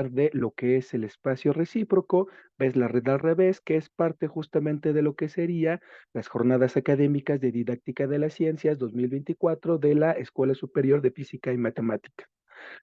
de lo que es el espacio recíproco, ves la red al revés, que es parte justamente de lo que sería las jornadas académicas de didáctica de las ciencias 2024 de la Escuela Superior de Física y Matemática.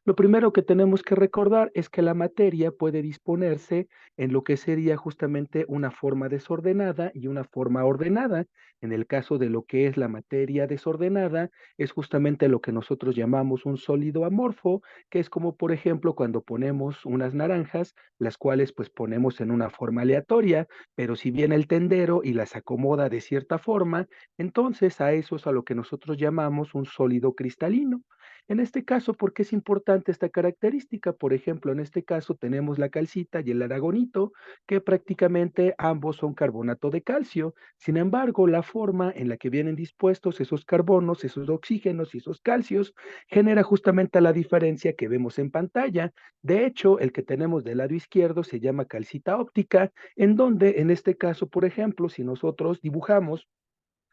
Lo primero que tenemos que recordar es que la materia puede disponerse en lo que sería justamente una forma desordenada y una forma ordenada. En el caso de lo que es la materia desordenada, es justamente lo que nosotros llamamos un sólido amorfo, que es como por ejemplo cuando ponemos unas naranjas, las cuales pues ponemos en una forma aleatoria, pero si viene el tendero y las acomoda de cierta forma, entonces a eso es a lo que nosotros llamamos un sólido cristalino. En este caso, ¿por qué es importante esta característica? Por ejemplo, en este caso tenemos la calcita y el aragonito, que prácticamente ambos son carbonato de calcio. Sin embargo, la forma en la que vienen dispuestos esos carbonos, esos oxígenos y esos calcios genera justamente la diferencia que vemos en pantalla. De hecho, el que tenemos del lado izquierdo se llama calcita óptica, en donde en este caso, por ejemplo, si nosotros dibujamos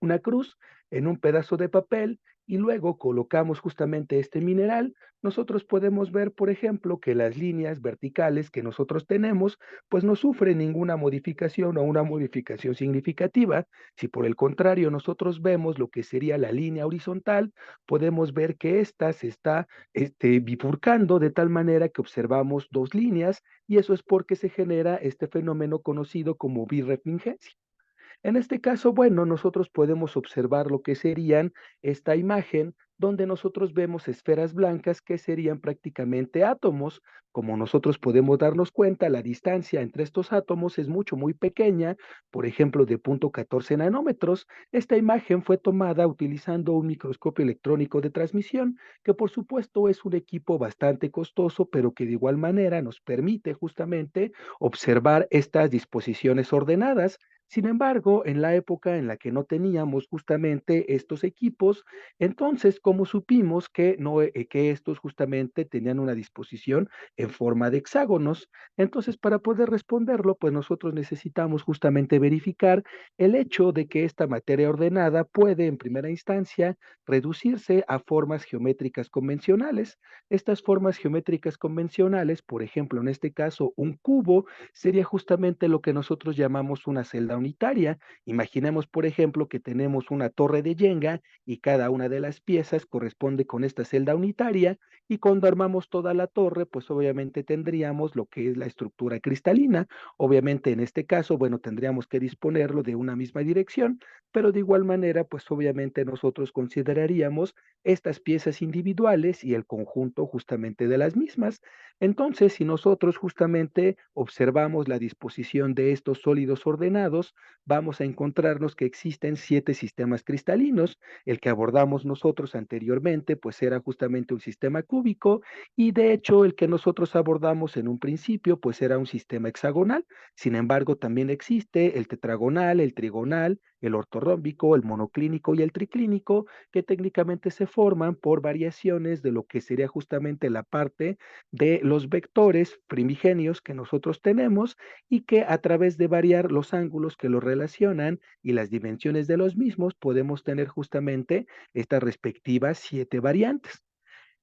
una cruz en un pedazo de papel y luego colocamos justamente este mineral, nosotros podemos ver, por ejemplo, que las líneas verticales que nosotros tenemos, pues no sufren ninguna modificación o una modificación significativa. Si por el contrario nosotros vemos lo que sería la línea horizontal, podemos ver que ésta se está bifurcando de tal manera que observamos dos líneas y eso es porque se genera este fenómeno conocido como birrefringencia. En este caso, bueno, nosotros podemos observar lo que serían esta imagen donde nosotros vemos esferas blancas que serían prácticamente átomos. Como nosotros podemos darnos cuenta, la distancia entre estos átomos es mucho, muy pequeña, por ejemplo, de 0.14 nanómetros. Esta imagen fue tomada utilizando un microscopio electrónico de transmisión, que por supuesto es un equipo bastante costoso, pero que de igual manera nos permite justamente observar estas disposiciones ordenadas. Sin embargo, en la época en la que no teníamos justamente estos equipos, entonces, ¿cómo supimos que, no, que estos justamente tenían una disposición en forma de hexágonos? Entonces, para poder responderlo, pues nosotros necesitamos justamente verificar el hecho de que esta materia ordenada puede, en primera instancia, reducirse a formas geométricas convencionales. Estas formas geométricas convencionales, por ejemplo, en este caso, un cubo, sería justamente lo que nosotros llamamos una celda unitaria. Imaginemos, por ejemplo, que tenemos una torre de Jenga y cada una de las piezas corresponde con esta celda unitaria y cuando armamos toda la torre, pues obviamente tendríamos lo que es la estructura cristalina. Obviamente en este caso, bueno, tendríamos que disponerlo de una misma dirección, pero de igual manera, pues obviamente nosotros consideraríamos estas piezas individuales y el conjunto justamente de las mismas. Entonces, si nosotros justamente observamos la disposición de estos sólidos ordenados, vamos a encontrarnos que existen 7 sistemas cristalinos. El que abordamos nosotros anteriormente, pues era justamente un sistema cúbico y de hecho el que nosotros abordamos en un principio, pues era un sistema hexagonal. Sin embargo, también existe el tetragonal, el trigonal, el ortorrómbico, el monoclínico y el triclínico, que técnicamente se forman por variaciones de lo que sería justamente la parte de los vectores primigenios que nosotros tenemos y que a través de variar los ángulos que los relacionan y las dimensiones de los mismos podemos tener justamente estas respectivas 7 variantes.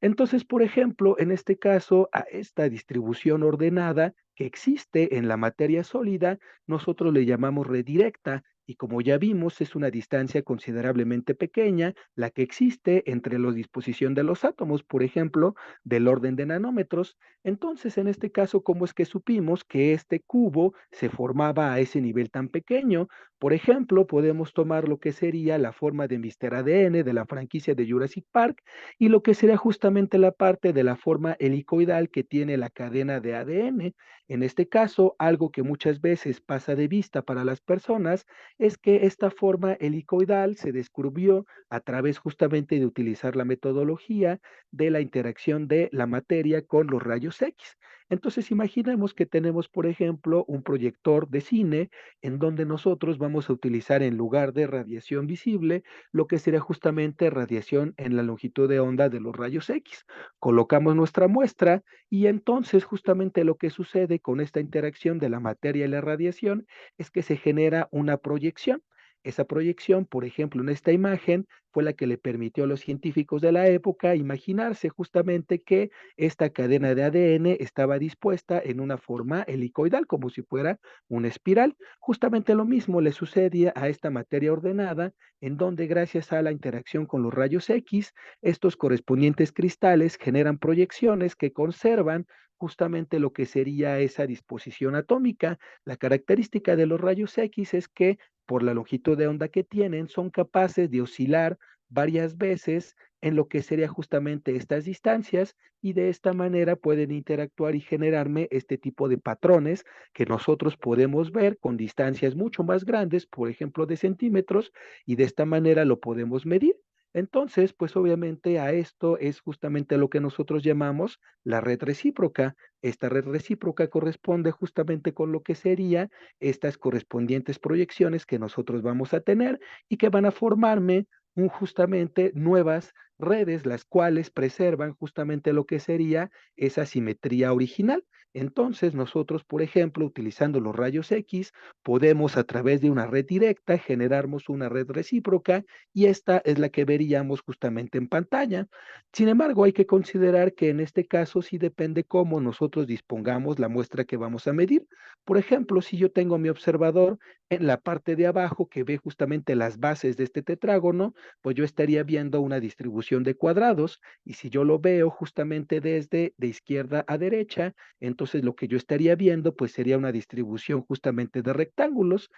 Entonces, por ejemplo, en este caso, a esta distribución ordenada que existe en la materia sólida, nosotros le llamamos red directa y como ya vimos, es una distancia considerablemente pequeña la que existe entre la disposición de los átomos, por ejemplo, del orden de nanómetros. Entonces, en este caso, ¿cómo es que supimos que este cubo se formaba a ese nivel tan pequeño? Por ejemplo, podemos tomar lo que sería la forma de Mr. ADN de la franquicia de Jurassic Park y lo que sería justamente la parte de la forma helicoidal que tiene la cadena de ADN. En este caso, algo que muchas veces pasa de vista para las personas es que esta forma helicoidal se descubrió a través justamente de utilizar la metodología de la interacción de la materia con los rayos X. Entonces, imaginemos que tenemos, por ejemplo, un proyector de cine en donde nosotros vamos a utilizar en lugar de radiación visible, lo que sería justamente radiación en la longitud de onda de los rayos X. Colocamos nuestra muestra y entonces justamente lo que sucede con esta interacción de la materia y la radiación es que se genera una proyección. Esa proyección, por ejemplo, en esta imagen, fue la que le permitió a los científicos de la época imaginarse justamente que esta cadena de ADN estaba dispuesta en una forma helicoidal, como si fuera una espiral. Justamente lo mismo le sucedía a esta materia ordenada, en donde gracias a la interacción con los rayos X, estos correspondientes cristales generan proyecciones que conservan justamente lo que sería esa disposición atómica. La característica de los rayos X es que por la longitud de onda que tienen, son capaces de oscilar varias veces en lo que sería justamente estas distancias y de esta manera pueden interactuar y generarme este tipo de patrones que nosotros podemos ver con distancias mucho más grandes, por ejemplo, de centímetros, y de esta manera lo podemos medir. Entonces, pues obviamente a esto es justamente lo que nosotros llamamos la red recíproca. Esta red recíproca corresponde justamente con lo que sería estas correspondientes proyecciones que nosotros vamos a tener y que van a formarme justamente nuevas redes, las cuales preservan justamente lo que sería esa simetría original. Entonces, nosotros, por ejemplo, utilizando los rayos X, podemos a través de una red directa generarnos una red recíproca y esta es la que veríamos justamente en pantalla. Sin embargo, hay que considerar que en este caso sí depende cómo nosotros dispongamos la muestra que vamos a medir. Por ejemplo, si yo tengo mi observador en la parte de abajo que ve justamente las bases de este tetrágono, pues yo estaría viendo una distribución de cuadrados y si yo lo veo justamente desde de izquierda a derecha, entonces lo que yo estaría viendo pues sería una distribución justamente de rectángulos.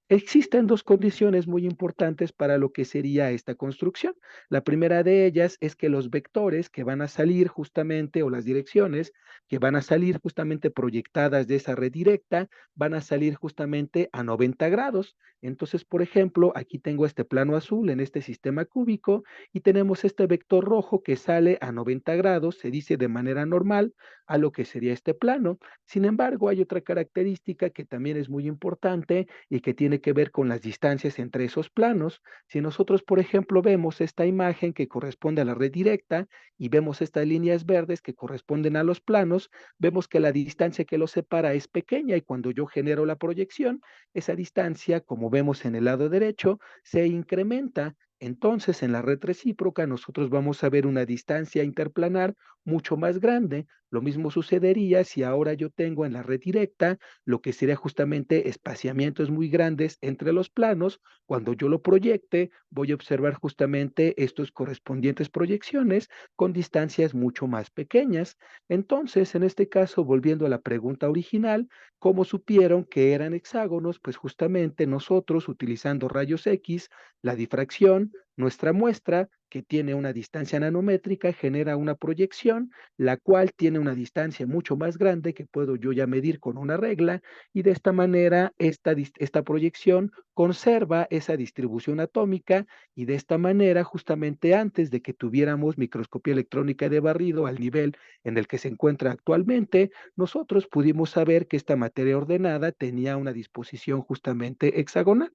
Existen dos condiciones muy importantes para lo que sería esta construcción. La primera de ellas es que los vectores que van a salir justamente o las direcciones que van a salir justamente proyectadas de esa red directa van a salir justamente a 90 grados. Entonces, por ejemplo, aquí tengo este plano azul en este sistema cúbico y tenemos este vector rojo que sale a 90 grados, se dice de manera normal a lo que sería este plano. Sin embargo, hay otra característica que también es muy importante y que tiene que ver con las distancias entre esos planos. Si nosotros, por ejemplo, vemos esta imagen que corresponde a la red directa y vemos estas líneas verdes que corresponden a los planos, vemos que la distancia que los separa es pequeña y cuando yo genero la proyección, esa distancia, como vemos en el lado derecho, se incrementa. Entonces, en la red recíproca, nosotros vamos a ver una distancia interplanar mucho más grande. Lo mismo sucedería si ahora yo tengo en la red directa lo que sería justamente espaciamientos muy grandes entre los planos. Cuando yo lo proyecte, voy a observar justamente estos correspondientes proyecciones con distancias mucho más pequeñas. Entonces, en este caso, volviendo a la pregunta original, ¿cómo supieron que eran hexágonos? Pues justamente nosotros, utilizando rayos X, la difracción, nuestra muestra, que tiene una distancia nanométrica, genera una proyección, la cual tiene una distancia mucho más grande que puedo yo ya medir con una regla, y de esta manera esta proyección conserva esa distribución atómica, y de esta manera, justamente antes de que tuviéramos microscopía electrónica de barrido al nivel en el que se encuentra actualmente, nosotros pudimos saber que esta materia ordenada tenía una disposición justamente hexagonal.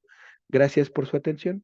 Gracias por su atención.